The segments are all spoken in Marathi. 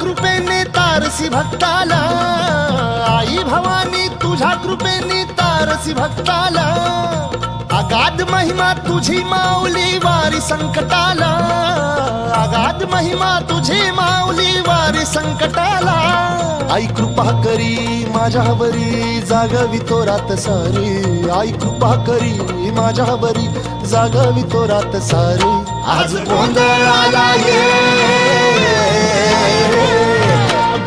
कृपेने तारसी भक्ताला, आई भवानी तुझ्या कृपेने तारसी भक्ताला, अगाध महिमा तुझी माऊली वारी संकटाला, अगाध महिमा तुझी माऊली वारी संकटाला। आई कृपा करी माझ्यावरी जागवी तो रात सारी, आई कृपा करी माझ्यावरी जागवी तो रात सारी। आज गोंधळाला ये,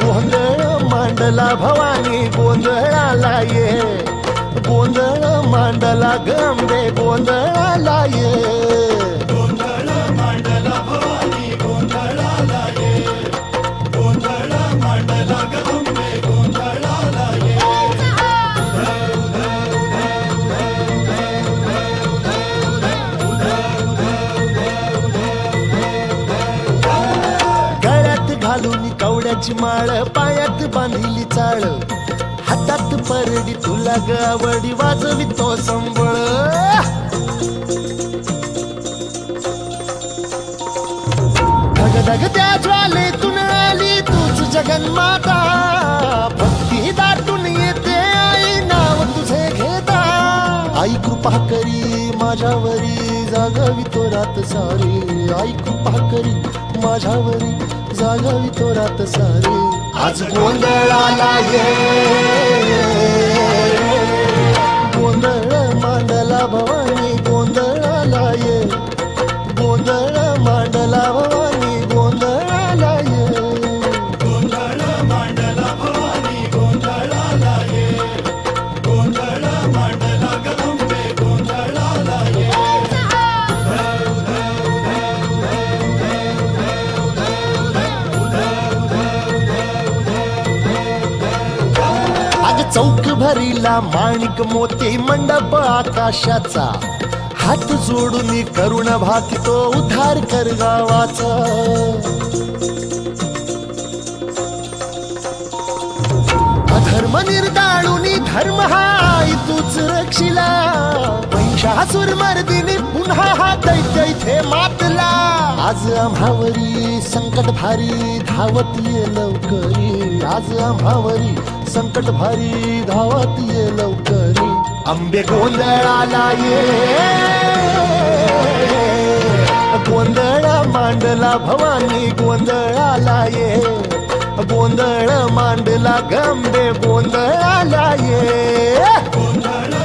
गोंधळ मांडला भवानी गोंधळाला ये, गोंधळ मांडला गंबे गोंधळाला ये, गोंधळ मांडला भवानी गोंधळाला ये, गोंधळ मांडला गंबे गोंधळाला ये। गळ्यात घालून कवड्याची माळ, पायात बांधिली चाळ, हातात परडी तुला गावडी वाजवी तो संबळ। धगधग त्या ज्वालेतून आली तूच जगन्माता, भक्ती दाटून येते आई नाव तुझे घेता। आई कृपा करी माझ्यावरी जागवी तो रात सारी, आई कृपा करी माझ्यावरी जागवी तो रात सारी। आज गोंधळाला ये, गोंधळ मांडला भवानी गोंधळाला ये, गोंधळ मांडला भवानी गोंधळाला ये, गोंधळ मांडला भवानी गोंधळाला ये, गोंधळ मांडला गंबे गोंधळाला ये। चौक भरीला माणिक मोती मंडप आकाशाचा, हात जोडून करुण भाकितो उद्धार कर गावाचा। अधर्म निर्दाळून धर्म हा आई तूच रक्षिला, महिषासुर मर्दिनी पुन्हा हा दैत्य इथे मातला। आज आम्हावरी संकट भारी धावत ये लवकरी, आज आम्हावरी संकट भारी धावत ये लवकरी। अंबे गोंधळाला ये, गोंधळ मांडला भवानी गोंधळाला ये, गोंधळ मांडला गंबे गोंधळाला ये, गोंधळ